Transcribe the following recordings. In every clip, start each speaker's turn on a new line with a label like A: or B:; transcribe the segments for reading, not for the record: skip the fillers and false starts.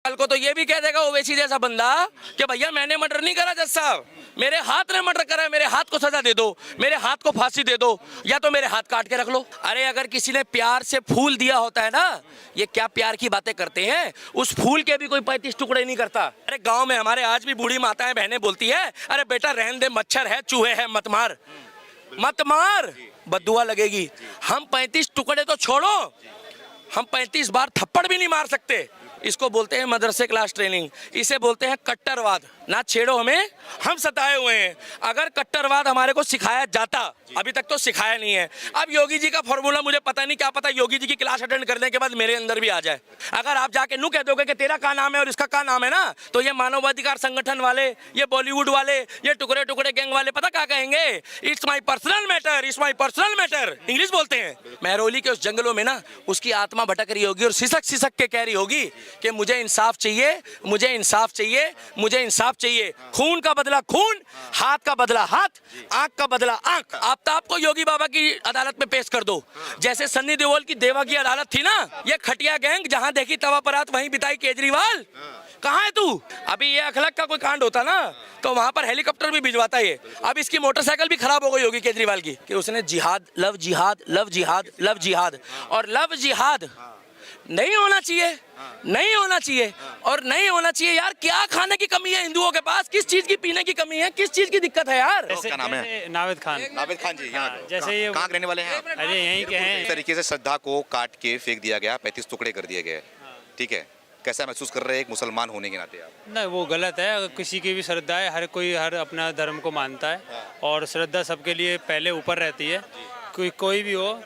A: कल को तो ये भी कह देगा ओवैसी जैसा बंदा कि भैया मैंने मर्डर नहीं करा जज साहब, मेरे हाथ ने मर्डर करा है, मेरे हाथ को सजा दे दो, मेरे हाथ को फांसी दे दो, या तो मेरे हाथ काट के रख लो। अरे अगर किसी ने प्यार से फूल दिया होता है ना, ये क्या प्यार की बातें करते हैं, उस फूल के भी कोई 35 टुकड़े नहीं करता। अरे गांव में हमारे आज भी बूढ़ी माताएं बहनें बोलती है, अरे बेटा रहने दे, मच्छर है, चूहे है, मत मार मत मार, बद्दुआ लगेगी। हम 35 टुकड़े तो छोड़ो, हम 35 बार थप्पड़ भी नहीं मार सकते। इसको बोलते हैं मदरसे क्लास ट्रेनिंग, इसे बोलते हैं कट्टरवाद। ना छेड़ो हमें, हम सताए हुए हैं। अगर कट्टरवाद हमारे को सिखाया जाता, अभी तक तो सिखाया नहीं है। अब योगी जी का फॉर्मूला मुझे पता नहीं, क्या पता योगी जी की क्लास अटेंड करने के बाद मेरे अंदर भी आ जाए। अगर आप जाके नू कह दोगे कि तेरा क्या नाम है और इसका क्या नाम है ना, तो ये मानवाधिकार संगठन वाले, ये बॉलीवुड वाले, ये टुकड़े टुकड़े गैंग वाले पता क्या कहेंगे, it's my personal matter, it's my personal matter, English बोलते हैं। महरौली के उस जंगलों में ना उसकी आत्मा भटक रही होगी और सिसक सिसक के कह रही होगी कि मुझे इंसाफ चाहिए, मुझे इंसाफ चाहिए, मुझे इंसाफ चाहिए। खून का बदला खून, हाथ का बदला हाथ, आंख का बदला आंख। आफ्ताब को योगी बाबा की अदालत में पेश कर दो, जैसे सन्नी देओल की देवा की अदालत थी ना। ये खटिया गैंग जहां देखी तवा पर रात वहीं बिताई केजरीवाल, कहां है तू? अभी ये अखलक का कोई कांड होता ना तो वहां पर हेलीकॉप्टर भी भिजवाता ये। अब इसकी मोटरसाइकिल भी खराब हो गई योगी केजरीवाल की, कि उसने जिहाद, लव जिहाद, लव जिहाद, लव जिहाद, और लव जिहाद नहीं होना चाहिए, नहीं होना चाहिए और नहीं होना चाहिए। यार क्या खाने की कमी है हिंदुओं के पास, किस चीज की पीने की कमी है, किस चीज की दिक्कत है यार?
B: क्या नाम है?
C: नावेद खान।
B: नावेद खान जी, यहाँ
C: जैसे ये
B: कहाँ के रहने वाले हैं आप?
C: अरे यहीं के हैं।
B: इस तरीके से श्रद्धा को काट के फेंक दिया गया, 35 टुकड़े कर दिए गए, ठीक है, कैसा महसूस कर रहे हैं एक मुसलमान होने के नाते आप?
C: नहीं, वो गलत है। अगर किसी की भी श्रद्धा है, हर कोई हर अपना धर्म को मानता है और श्रद्धा सबके लिए पहले ऊपर रहती है। कोई भी हो,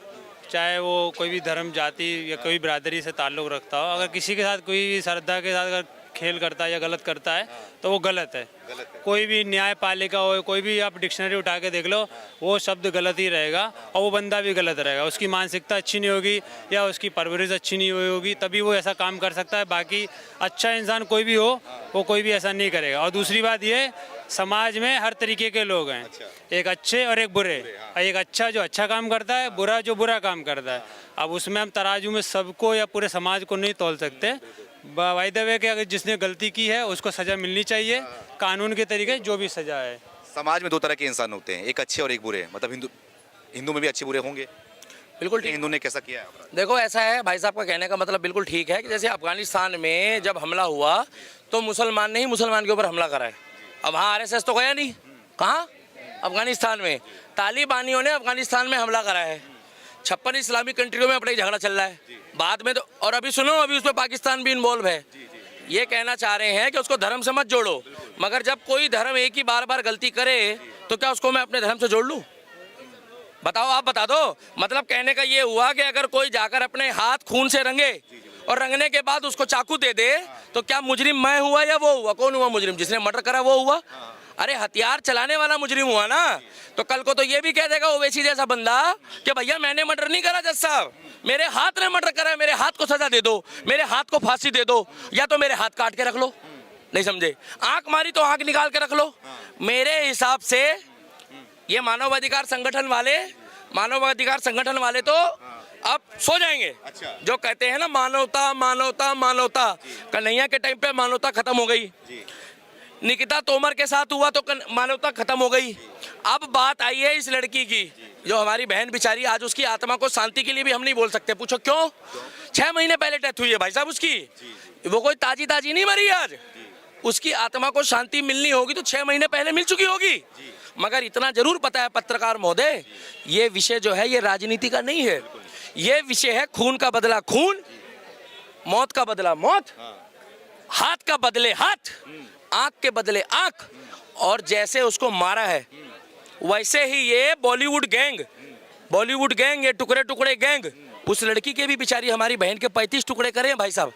C: चाहे वो कोई भी धर्म, जाति या कोई बिरादरी से ताल्लुक़ रखता हो, अगर किसी के साथ कोई श्रद्धा के साथ अगर खेल करता है या गलत करता है तो वो गलत है। कोई भी न्यायपालिका हो, कोई भी आप डिक्शनरी उठा के देख लो, वो शब्द गलत ही रहेगा और वो बंदा भी गलत रहेगा। उसकी मानसिकता अच्छी नहीं होगी या उसकी परवरिश अच्छी नहीं हुई होगी, तभी वो ऐसा काम कर सकता है। बाकी अच्छा इंसान कोई भी हो, वो कोई भी ऐसा नहीं करेगा। और दूसरी बात ये, समाज में हर तरीके के लोग हैं, एक अच्छे और एक बुरे। एक अच्छा जो अच्छा काम करता है, बुरा जो बुरा काम करता है। अब उसमें हम तराजू में सबको या पूरे समाज को नहीं तोल सकते। बाय द वे कि अगर जिसने गलती की है उसको सज़ा मिलनी चाहिए, कानून के तरीके जो भी सज़ा है।
B: समाज में दो तरह के इंसान होते हैं, एक अच्छे और एक बुरे, मतलब हिंदू में भी अच्छे बुरे होंगे।
A: बिल्कुल ठीक।
B: हिंदू ने कैसा किया है?
A: देखो ऐसा है, भाई साहब का कहने का मतलब बिल्कुल ठीक है कि जैसे अफगानिस्तान में जब हमला हुआ तो मुसलमान ने ही मुसलमान के ऊपर हमला करा है। अब वहाँ आरएसएस तो गया नहीं, कहाँ? अफगानिस्तान में तालिबानियों ने अफगानिस्तान में हमला करा है। 56 इस्लामिक कंट्रियों में अपना झगड़ा चल रहा है बाद में तो। और अभी सुनो, अभी उसमें पाकिस्तान भी इन्वॉल्व है। ये कहना चाह रहे हैं कि उसको धर्म से मत जोड़ो, मगर जब कोई धर्म एक ही बार बार गलती करे तो क्या उसको मैं अपने धर्म से जोड़ लूँ? बताओ, आप बता दो। मतलब कहने का ये हुआ कि अगर कोई जाकर अपने हाथ खून से रंगे और रंगने के बाद उसको चाकू दे दे तो क्या मुजरिम मैं हुआ या वो हुआ? कौन हुआ मुजरिम? जिसने मर्डर करा वो हुआ? अरे हथियार चलाने वाला मुजरिम हुआ ना। तो कल को तो ये भी कह देगा ओवैसी जैसा बंदा कि भैया मैंने मर्डर नहीं करा जज साहब, मेरे हाथ ने मर्डर करा है, मेरे हाथ को सजा दे दो, मेरे हाथ को फांसी दे दो, या तो मेरे हाथ काट के रख लो। नहीं समझे? आंख मारी तो आंख निकाल के रख लो। मेरे हिसाब से ये मानवाधिकार संगठन वाले तो अब सो जाएंगे।
B: अच्छा।
A: जो कहते हैं ना मानवता मानवता मानवता, कन्हैया के टाइम पे मानवता खत्म हो गई, निकिता तोमर के साथ हुआ तो मानवता खत्म हो गई। अब बात आई है इस लड़की की, जो हमारी बहन बेचारी, आज उसकी आत्मा को शांति के लिए भी हम नहीं बोल सकते। पूछो क्यों? 6 महीने पहले डेथ हुई है भाई साहब उसकी। वो कोई ताजी ताजी नहीं मरी आज। उसकी आत्मा को शांति मिलनी होगी तो 6 महीने पहले मिल चुकी होगी। मगर इतना जरूर पता है पत्रकार महोदय, ये विषय जो है ये राजनीति का नहीं है, ये विषय है खून का बदला खून, मौत का बदला मौत, हाथ का बदले हाथ, आंख के बदले आंख। और जैसे उसको मारा है वैसे ही ये बॉलीवुड गैंग, ये टुकड़े टुकड़े गैंग, उस लड़की के भी बेचारी हमारी बहन के 35 टुकड़े करे हैं भाई साहब।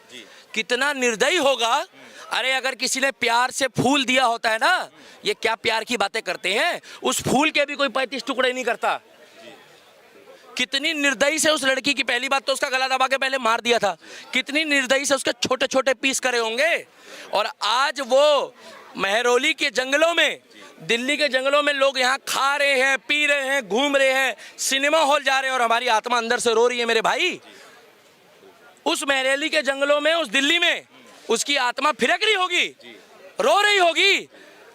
A: कितना निर्दयी होगा। अरे अगर किसी ने प्यार से फूल दिया होता है ना, ये क्या प्यार की बातें करते हैं, उस फूल के भी कोई 35 टुकड़े नहीं करता। कितनी निर्दयी से उस लड़की की, पहली बात तो उसका गला दबा के पहले मार दिया था, कितनी निर्दयी से उसके छोटे छोटे पीस करे होंगे। और आज वो महरौली के जंगलों में, दिल्ली के जंगलों में लोग यहाँ खा रहे हैं, पी रहे हैं, घूम रहे हैं, सिनेमा हॉल जा रहे हैं और हमारी आत्मा अंदर से रो रही है मेरे भाई। उस महरौली के जंगलों में, उस दिल्ली में उसकी आत्मा फिरक रही होगी, रो रही होगी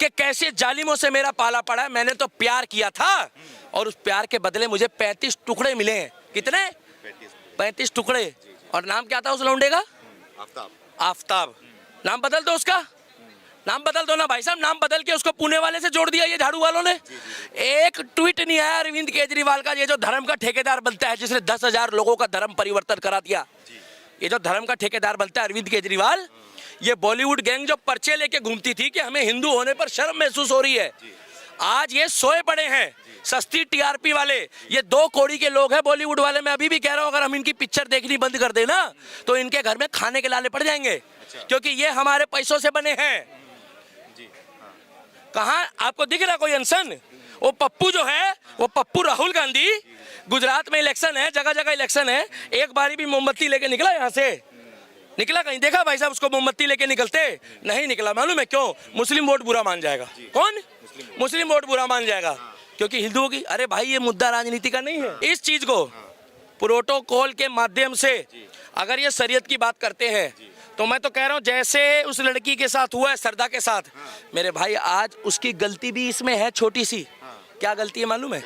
A: कि कैसे जालिमों से मेरा पाला पड़ा है। मैंने तो प्यार किया था और उस प्यार के बदले मुझे 35 टुकड़े मिले हैं। कितने? 35 टुकड़े। और नाम क्या था उस लौंडे का?
B: आफ्ताब।
A: आफ्ताब। नाम बदल दो उसका, नाम बदल दो ना भाई साहब। नाम बदल के उसको पुणे वाले से जोड़ दिया ये झाड़ू वालों ने। एक ट्वीट नहीं आया अरविंद केजरीवाल का, ये जो धर्म का ठेकेदार बनता है, जिसने 10,000 लोगों का धर्म परिवर्तन करा दिया, ये जो धर्म का ठेकेदार बनता है अरविंद केजरीवाल, ये बॉलीवुड गैंग जो पर्चे लेके घूमती थी कि हमें हिंदू होने पर शर्म महसूस हो रही है, आज ये सोए पड़े हैं सस्ती टीआरपी वाले। ये 2 कौड़ी के लोग हैं बॉलीवुड वाले। मैं अभी भी कह रहा हूं, अगर हम इनकी पिक्चर देखनी बंद कर देना तो इनके घर में खाने के लाले पड़ जाएंगे, क्योंकि ये हमारे पैसों से बने हैं। कहाँ आपको दिख रहा कोई अनशन? वो पप्पू जो है, वो पप्पू राहुल गांधी, गुजरात में इलेक्शन है, जगह जगह इलेक्शन है, एक बारी भी मोमबत्ती लेके निकला यहाँ से? निकला कहीं? देखा भाई साहब उसको मोमबत्ती लेके निकलते? नहीं निकला। मालूम है क्यों? मुस्लिम वोट बुरा मान जाएगा। कौन? मुस्लिम वोट बुरा मान जाएगा क्योंकि हिंदुओं की। अरे भाई ये मुद्दा राजनीति का नहीं है। इस चीज को प्रोटोकॉल के माध्यम से अगर ये शरीयत की बात करते हैं तो मैं तो कह रहा हूँ जैसे उस लड़की के साथ हुआ है, सरदा के साथ, मेरे भाई आज उसकी गलती भी इसमें है छोटी सी। क्या गलती है मालूम है?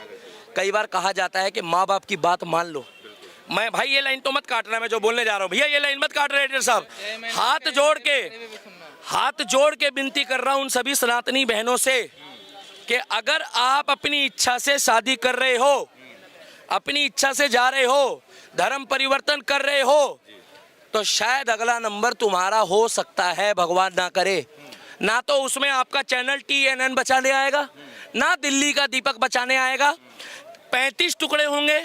A: कई बार कहा जाता है कि माँ बाप की बात मान लो। मैं भाई ये लाइन तो मत काटना, मैं जो बोलने जा रहा हूँ भैया ये लाइन मत काट रहे एडिटर साहब। हाथ जोड़ के विनती कर रहा हूँ उन सभी सनातनी बहनों से कि अगर आप अपनी इच्छा से शादी कर रहे हो, अपनी इच्छा से जा रहे हो, धर्म परिवर्तन कर रहे हो, तो शायद अगला नंबर तुम्हारा हो सकता है, भगवान ना करे। ना तो उसमें आपका चैनल TNN बचाने आएगा, ना दिल्ली का दीपक बचाने आएगा। 35 टुकड़े होंगे,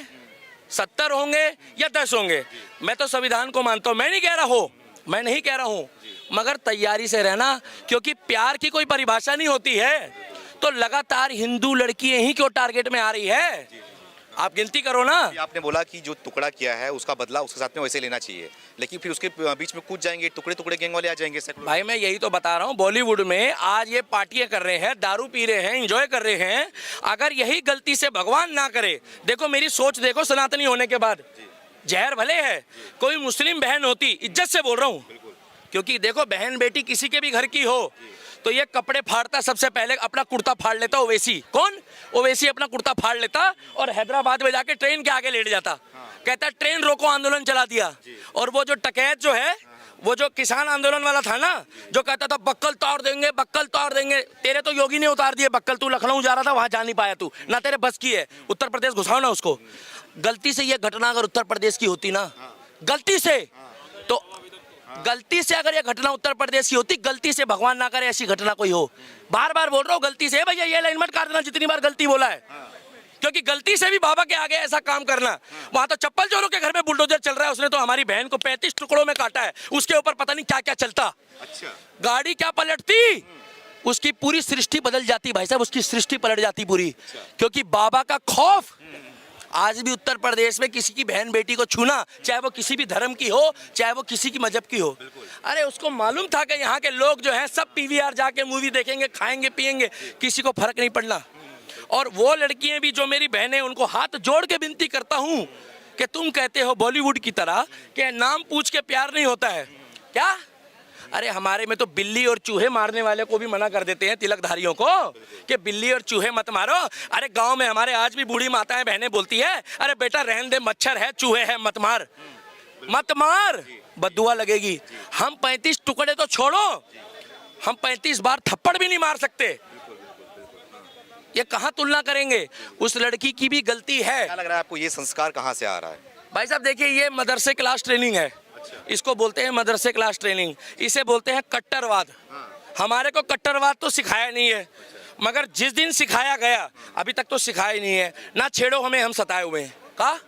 A: 70 होंगे या 10 होंगे, मैं तो संविधान को मानता हूँ। मैं नहीं कह रहा हूँ, मगर तैयारी से रहना, क्योंकि प्यार की कोई परिभाषा नहीं होती है। तो लगातार हिंदू लड़कियां ही क्यों टारगेट में आ रही है? आप गिनती करो ना।
B: आपने बोला कि जो टुकड़ा किया है उसका बदला उसके साथ में वैसे लेना चाहिए, लेकिन फिर उसके बीच में कूद जाएंगे, टुकड़े टुकड़े गैंग वाले आ जाएंगे।
A: भाई मैं यही तो बता रहा हूँ, बॉलीवुड में आज ये पार्टियां कर रहे हैं, दारू पी रहे हैं, एंजॉय कर रहे हैं। अगर यही गलती से भगवान ना करे, देखो मेरी सोच देखो, सनातनी होने के बाद जहर भले है, कोई मुस्लिम बहन होती, इज्जत से बोल रहा हूँ, क्योंकि देखो बहन बेटी किसी के भी घर की हो तो ये कपड़े फाड़ता, सबसे पहले अपना कुर्ता फाड़ लेता। ओवैसी कौन? ओवैसी अपना कुर्ता फाड़ लेता और हैदराबाद में जाके ट्रेन के आगे लेट जाता, कहता ट्रेन रोको, आंदोलन चला दिया। और वो जो टकैत जो है, वो जो किसान आंदोलन वाला था ना, जो कहता था बक्कल तोड़ देंगे, बक्कल तोड़ देंगे, तेरे तो योगी ने उतार दिए बक्कल। तू लखनऊ जा रहा था, वहां जा नहीं पाया, तू ना तेरे बस की है, उत्तर प्रदेश घुसाओ ना उसको। गलती से ये घटना अगर उत्तर प्रदेश की होती ना, गलती से, तो गलती से अगर ये घटना उत्तर प्रदेश की होती, गलती से, भगवान ना करे ऐसी घटना कोई हो, बार बार बोल रहा हूँ गलती से, भैया ये लाइन मत काटना जितनी बार गलती बोला है, क्योंकि गलती से भी बाबा के आगे ऐसा काम करना। वहां तो चप्पल चोरों के घर में बुलडोजर चल रहा है, उसने तो हमारी बहन को 35 टुकड़ों में काटा है, उसके ऊपर पता नहीं क्या क्या चलता।
B: अच्छा,
A: गाड़ी क्या पलटती, उसकी पूरी सृष्टि बदल जाती भाई साहब, उसकी सृष्टि पलट जाती पूरी। क्योंकि बाबा का खौफ आज भी उत्तर प्रदेश में किसी की बहन बेटी को छूना, चाहे वो किसी भी धर्म की हो, चाहे वो किसी की मजहब की हो। अरे उसको मालूम था कि यहाँ के लोग जो हैं सब PVR जाके मूवी देखेंगे, खाएंगे पिएंगे, किसी को फर्क नहीं पड़ना। और वो लड़कियां भी जो मेरी बहनें, उनको हाथ जोड़ के विनती करता हूँ कि तुम कहते हो बॉलीवुड की तरह कि नाम पूछ के प्यार नहीं होता है क्या? अरे हमारे में तो बिल्ली और चूहे मारने वाले को भी मना कर देते हैं, तिलकधारियों को, कि बिल्ली और चूहे मत मारो। अरे गांव में हमारे आज भी बूढ़ी माताएं बहनें बोलती है, अरे बेटा रहने दे, मच्छर है, चूहे है, मत मार, मत मार, बद्दुआ लगेगी। हम 35 टुकड़े तो छोड़ो, हम 35 बार थप्पड़ भी नहीं मार सकते। ये कहाँ तुलना करेंगे? उस लड़की की भी गलती है।
B: क्या लग रहा है आपको, ये संस्कार कहाँ से आ रहा है?
A: भाई साहब देखिए, ये मदरसे क्लास ट्रेनिंग है। इसको बोलते हैं मदरसे क्लास ट्रेनिंग, इसे बोलते हैं कट्टरवाद। हमारे को कट्टरवाद तो सिखाया नहीं है, मगर जिस दिन सिखाया गया, अभी तक तो सिखाया नहीं है। ना छेड़ो हमें, हम सताए हुए हैं। कहा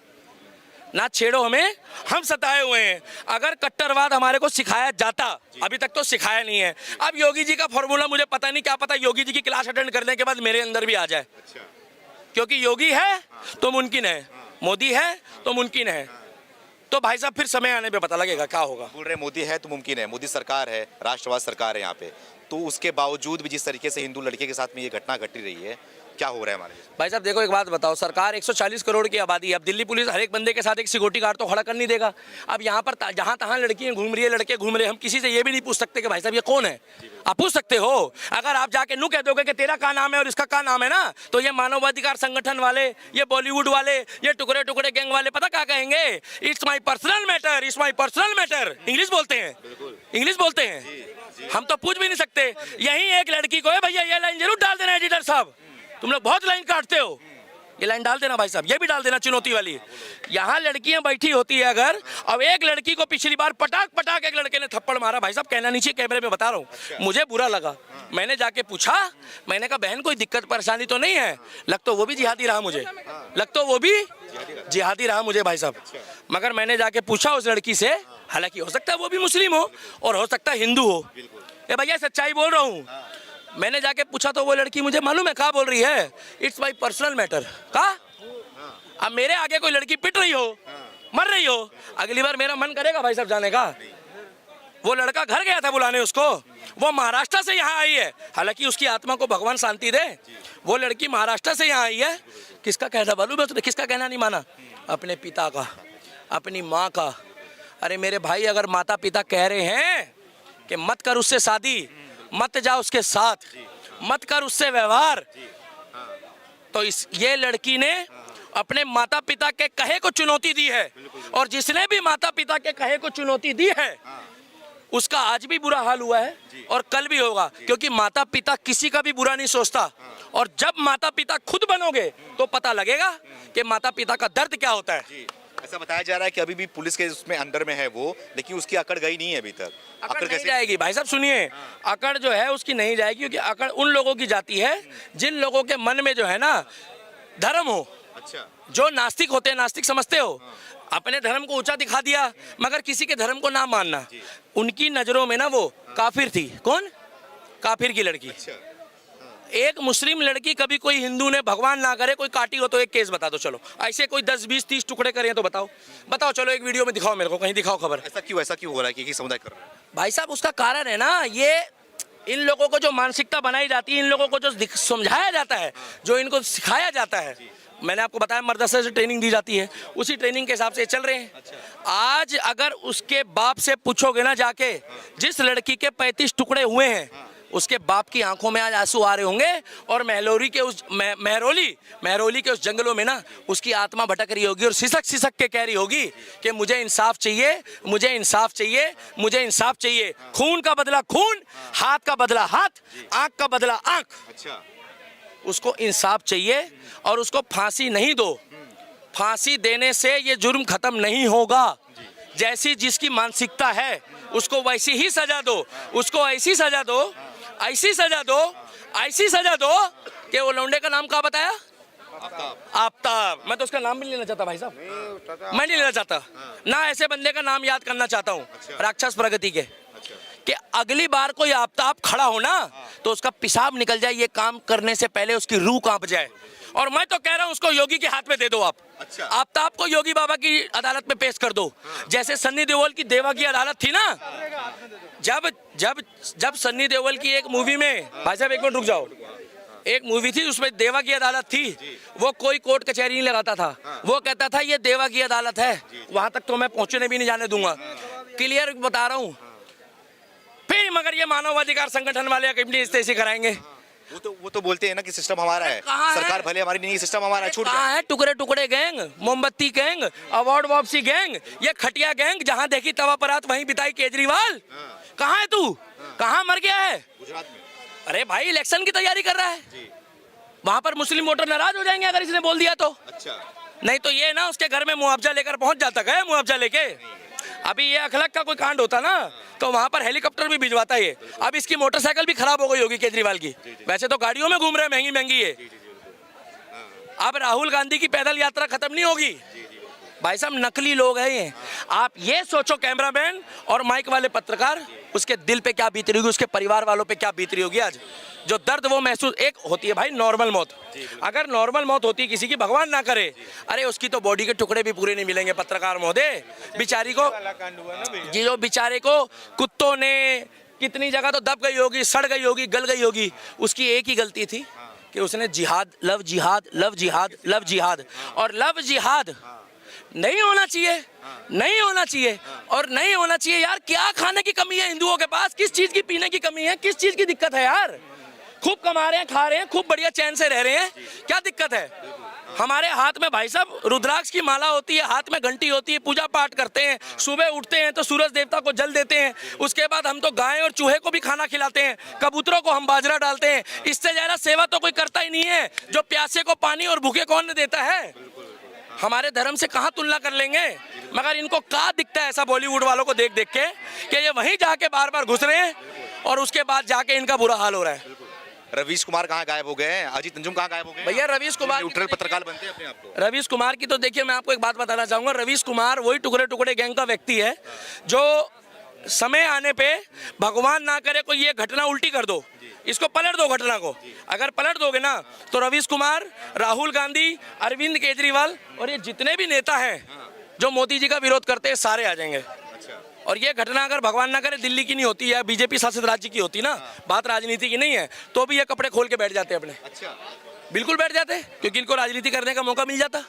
A: ना छेड़ो हमें, हम सताए हुए हैं। अगर कट्टरवाद हमारे को सिखाया जाता, अभी तक तो सिखाया नहीं है। अब योगी जी का फॉर्मूला मुझे पता नहीं, क्या पता योगी जी की क्लास अटेंड करने के बाद मेरे अंदर भी आ जाए। क्योंकि योगी है तो मुमकिन है, मोदी है तो मुमकिन है। तो भाई साहब फिर समय आने पे पता लगेगा क्या होगा।
B: बोल रहे मोदी है तो मुमकिन है, मोदी सरकार है, राष्ट्रवाद सरकार है यहाँ पे, तो उसके बावजूद भी जिस तरीके से हिंदू लड़के के साथ में ये घटना घटी रही है, क्या हो रहा है हमारे देश में?
A: भाई साहब देखो, एक बात बताओ, सरकार 140 करोड़ की आबादी है। अब दिल्ली पुलिस हर एक बंदे के साथ एक सिक्योरिटी गार्ड तो खड़ा कर नहीं देगा। अब यहाँ पर जहाँ तहाँ लड़कियां घूम रही है, लड़के घूम रहे हैं, हम किसी से ये भी नहीं पूछ सकते कि भाई साहब ये कौन है। आप पूछ सकते हो, अगर आप जाके नू कह दोगे कि तेरा क्या नाम है और इसका क्या नाम है ना, तो ये मानवाधिकार संगठन वाले, ये बॉलीवुड वाले, ये टुकड़े टुकड़े गैंग वाले पता क्या कहेंगे, it's my personal matter, it's my personal matter. English बोलते हैं, इंग्लिश बोलते हैं, हम तो पूछ भी नहीं सकते। यही एक लड़की को है, भैया ये लाइन जरूर डाल देना एडिटर साहब, तुम लोग बहुत लाइन काटते हो, ये लाइन डाल देना भाई साहब, ये भी डाल देना चुनौती वाली। यहाँ लड़कियां बैठी होती है अगर, अब एक लड़की को पिछली बार पटाक पटाक एक लड़के ने थप्पड़ मारा, भाई साहब कहना नीचे कैमरे में बता रहा हूँ, मुझे बुरा लगा। मैंने जाके पूछा, मैंने कहा बहन कोई दिक्कत परेशानी तो नहीं है? लग तो वो भी जिहादी रहा मुझे, लग तो वो भी जिहादी रहा मुझे भाई साहब। मगर मैंने जाके पूछा उस लड़की से, हालांकि हो सकता है वो भी मुस्लिम हो और हो सकता है हिंदू हो, ये भैया सच्चाई बोल रहा हूँ। मैंने जाके पूछा तो वो लड़की मुझे मालूम है क्या बोल रही है, इट्स माई पर्सनल मैटर। का अब मेरे आगे कोई लड़की पिट रही हो, मर रही हो, अगली बार मेरा मन करेगा भाई साहब जाने का? वो लड़का घर गया था बुलाने उसको, वो महाराष्ट्र से यहाँ आई है, हालांकि उसकी आत्मा को भगवान शांति दे, वो लड़की महाराष्ट्र से यहाँ आई है। किसका कहना मालूम है तुझे? किसका कहना नहीं माना? अपने पिता का, अपनी माँ का। अरे मेरे भाई, अगर माता पिता कह रहे हैं कि मत कर उससे शादी, मत जा उसके साथ, मत कर उससे व्यवहार, तो ये लड़की ने अपने माता पिता के कहे को चुनौती दी है, और जिसने भी माता पिता के कहे को चुनौती दी है उसका आज भी बुरा हाल हुआ है और कल भी होगा, क्योंकि माता पिता किसी का भी बुरा नहीं सोचता। और जब माता पिता खुद बनोगे तो पता लगेगा कि माता पिता का दर्द क्या होता है।
B: ऐसा बताया जा रहा है कि अभी भी पुलिस के उसमें अंडर में है वो, लेकिन उसकी अकड़ गई नहीं है अभी तक।
A: अकड़ नहीं जाएगी भाई साहब, सुनिए, अकड़ जो है उसकी नहीं जाएगी, क्योंकि अकड़ उन लोगों की जाती है जिन लोगों के मन में जो है ना धर्म हो।
B: अच्छा,
A: जो नास्तिक होते हैं, नास्तिक समझते हो, अपने धर्म को ऊंचा दिखा दिया मगर किसी के धर्म को ना मानना, उनकी नजरों में ना वो काफिर थी। कौन? काफिर की लड़की। एक मुस्लिम लड़की, कभी कोई हिंदू ने, भगवान ना करे कोई काटी हो तो एक केस बता दो, चलो ऐसे कोई 10 20 30 टुकड़े करें तो बताओ, बताओ, चलो एक वीडियो में दिखाओ मेरे को, कहीं दिखाओ खबर।
B: ऐसा क्यों हो रहा है कि समुदाय कर रहा है?
A: भाई साहब उसका कारण है ना, ये इन लोगों को जो मानसिकता बनाई जाती है, इन लोगों को जो समझाया जाता है, जो इनको सिखाया जाता है, मैंने आपको बताया मदरसे से ट्रेनिंग दी जाती है, उसी ट्रेनिंग के हिसाब से चल रहे हैं। आज अगर उसके बाप से पूछोगे ना जाके, जिस लड़की के 35 टुकड़े हुए हैं, उसके बाप की आंखों में आज आंसू आ रहे होंगे, और महरोली के उस जंगलों में ना उसकी आत्मा भटक रही होगी और सिसक सिसक के कह रही होगी कि मुझे इंसाफ चाहिए, मुझे इंसाफ चाहिए, मुझे इंसाफ चाहिए। खून का बदला खून, हाथ का बदला हाथ, आंख का बदला आंख।
B: अच्छा,
A: उसको इंसाफ चाहिए और उसको फांसी नहीं दो, फांसी देने से ये जुर्म खत्म नहीं होगा। जैसी जिसकी मानसिकता है उसको वैसी ही सजा दो, उसको ऐसी सजा दो, ऐसी सजा दो, ऐसी सजा दो कि वो लौंडे का नाम क्या बताया? आफ्ताब। मैं तो उसका नाम भी नहीं लेना चाहता भाई साहब, मैं नहीं लेना चाहता ना, ऐसे बंदे का नाम याद करना चाहता हूँ राक्षस प्रगति के, कि अगली बार कोई आफ्ताब खड़ा हो ना तो उसका पेशाब निकल जाए, ये काम करने से पहले उसकी रूह कांप जाए। और मैं तो कह रहा हूँ उसको योगी के हाथ में दे दो आप।
B: अच्छा।
A: आफ्ताब को योगी बाबा की अदालत में पेश कर दो, जैसे सन्नी देओल की देवा की अदालत थी ना। जब जब जब सन्नी देओल की एक मूवी में, भाई साहब एक मिनट रुक जाओ, एक मूवी थी उसमें देवा की अदालत थी, वो कोई कोर्ट कचहरी नहीं लगाता था, वो कहता था ये देवा की अदालत है, वहां तक तो मैं पहुंचने भी नहीं जाने दूंगा। क्लियर बता रहा हूँ। फिर मगर ये मानवाधिकार संगठन वाले ऐसे कराएंगे।
B: वो तो बोलते हैं ना कि सिस्टम हमारा है, सरकार भले हमारी नहीं, सिस्टम हमारा है, छूट
A: कहाँ है? टुकड़े टुकड़े गैंग, मोमबत्ती गैंग, अवार्ड वापसी गैंग, ये खटिया गैंग, जहाँ देखी तवा परात वहीं बिताई केजरीवाल। कहाँ है तू? कहाँ मर गया है?
B: गुजरात में।
A: अरे भाई इलेक्शन की तैयारी कर रहा है, वहां पर मुस्लिम वोटर नाराज हो जाएंगे अगर इसने बोल दिया तो।
B: अच्छा,
A: नहीं तो ये ना उसके घर में मुआवजा लेकर पहुंच जाता, गए मुआवजा लेके। अभी ये अखलक का कोई कांड होता ना तो वहां पर हेलीकॉप्टर भी भिजवाता है। अब इसकी मोटरसाइकिल भी खराब हो गई होगी केजरीवाल की, वैसे तो गाड़ियों में घूम रहे हैं, महंगी महंगी है। अब राहुल गांधी की पैदल यात्रा खत्म नहीं होगी भाई साहब, नकली लोग हैं ये। आप ये सोचो कैमरामैन और माइक वाले पत्रकार, उसके दिल पे क्या बीत रही होगी, उसके परिवार वालों पे क्या बीत रही होगी आज, जो दर्द वो महसूस। एक होती है भाई नॉर्मल मौत, अगर नॉर्मल मौत होती है किसी की, भगवान ना करे, अरे उसकी तो बॉडी के टुकड़े भी पूरे नहीं मिलेंगे पत्रकार महोदय बेचारी को। जी, जो बेचारे को कुत्तों ने कितनी जगह तो दब गई होगी, सड़ गई होगी, गल गई होगी, उसकी एक ही गलती थी कि उसने जिहाद, लव जिहाद, लव जिहाद, लव जिहाद, और लव जिहाद नहीं होना चाहिए, नहीं होना चाहिए और नहीं होना चाहिए। यार क्या खाने की कमी है हिंदुओं के पास, किस चीज की पीने की कमी है, किस चीज की दिक्कत है यार? खूब कमा रहे हैं, खा रहे हैं, खूब बढ़िया चैन से रह रहे हैं, क्या दिक्कत है? हमारे हाथ में भाई साहब रुद्राक्ष की माला होती है, हाथ में घंटी होती है, पूजा पाठ करते हैं, सुबह उठते हैं तो सूरज देवता को जल देते हैं, उसके बाद हम तो गाय और चूहे को भी खाना खिलाते हैं, कबूतरों को हम बाजरा डालते हैं। इससे ज्यादा सेवा तो कोई करता ही नहीं है। जो प्यासे को पानी और भूखे कौन देता है? हमारे धर्म से कहाँ तुलना कर लेंगे? मगर इनको क्या दिखता है ऐसा बॉलीवुड वालों को देख देख के कि ये वहीं जाके बार बार घुस रहे हैं और उसके बाद जाके इनका बुरा हाल हो रहा है।
B: रवीश कुमार कहाँ गायब हो गए हैं? अजीत अंजुम कहाँ गायब हो गए हैं?
A: भैया रवीश कुमार,
B: न्यूट्रल पत्रकार बनते हैं अपने आप को।
A: रवीश कुमार की तो देखिए मैं आपको एक बात बताना चाहूंगा। रवीश कुमार वही टुकड़े टुकड़े गैंग का व्यक्ति है जो समय आने पे भगवान ना करे कोई ये घटना उल्टी कर दो, इसको पलट दो घटना को। अगर पलट दोगे ना तो रवीश कुमार, राहुल गांधी, अरविंद केजरीवाल और ये जितने भी नेता हैं जो मोदी जी का विरोध करते हैं सारे आ जाएंगे। और ये घटना अगर भगवान ना करे दिल्ली की नहीं होती है, बीजेपी शासित राज्य की होती ना, बात राजनीति की नहीं है, तो भी ये कपड़े खोल के बैठ जाते अपने। बिल्कुल बैठ जाते, क्योंकि इनको राजनीति करने का मौका मिल जाता।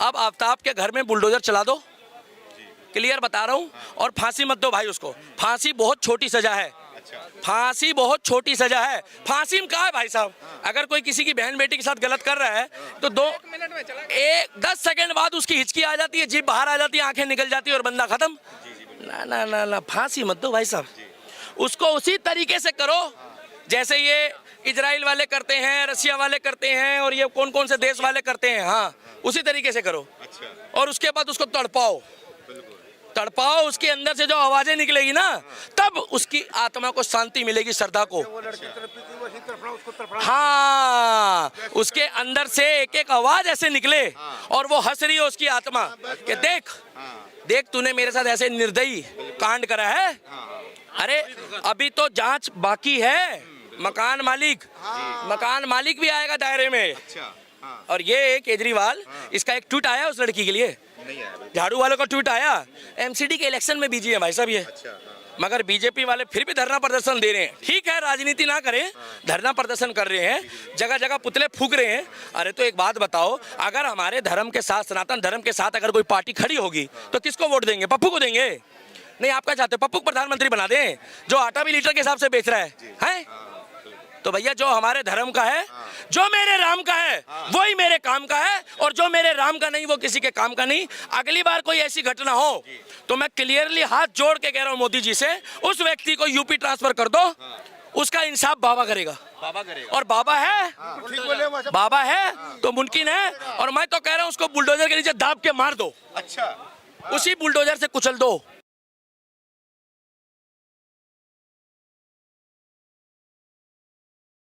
A: अब आफ्ताब के घर में बुलडोजर चला दो, क्लियर बता रहा हूँ, और फांसी मत दो भाई उसको। फांसी बहुत छोटी सजा है, फांसी बहुत छोटी सजा है। फांसी में कहा है भाई साहब, अगर कोई किसी की बहन बेटी के साथ गलत कर रहा है तो 10 सेकंड बाद उसकी हिचकी आ जाती है, जीभ बाहर आ जाती है, आंखें निकल जाती है और बंदा खत्म। ना ना ना ना, फांसी मत दो भाई साहब, उसको उसी तरीके से करो जैसे ये इजराइल वाले करते हैं, रशिया वाले करते हैं और ये कौन कौन से देश वाले करते हैं। हाँ, उसी तरीके से करो। और उसके बाद उसको तड़पाओ, तड़पाओ, उसके अंदर से जो आवाजें निकलेगी ना तब उसकी आत्मा को शांति मिलेगी, श्रद्धा को। हाँ, उसके अंदर से एक एक आवाज ऐसे निकले और वो हंस रही है उसकी आत्मा कि देख देख तूने मेरे साथ ऐसे निर्दयी कांड करा है। अरे अभी तो जांच बाकी है, मकान मालिक भी आएगा दायरे में। और ये केजरीवाल, इसका एक ट्वीट आया उस लड़की के लिए, झाड़ू वालों का ट्वीट आया, एमसीडी के इलेक्शन में बिजी है भाई साहब ये। मगर बीजेपी वाले फिर भी धरना प्रदर्शन दे रहे हैं। ठीक है, राजनीति ना करें, धरना प्रदर्शन कर रहे हैं, जगह जगह पुतले फूंक रहे हैं। अरे तो एक बात बताओ, अगर हमारे धर्म के साथ, सनातन धर्म के साथ अगर कोई पार्टी खड़ी होगी तो किसको वोट देंगे? पप्पू को देंगे? नहीं, आप क्या चाहते हो, पप्पू को प्रधानमंत्री बना दें जो आटा भी लीटर के हिसाब से बेच रहा है? तो भैया जो हमारे धर्म का है, जो मेरे राम का है, वही मेरे काम का है, और जो मेरे राम का नहीं वो किसी के काम का नहीं। अगली बार कोई ऐसी घटना हो तो मैं क्लियरली हाथ जोड़ के कह रहा हूं मोदी जी से, उस व्यक्ति को यूपी ट्रांसफर कर दो, उसका इंसाफ बाबा करेगा। और बाबा है तो मुमकिन है। और मैं तो कह रहा हूं उसको बुलडोजर के नीचे दाब के मार दो, उसी बुलडोजर से कुचल दो।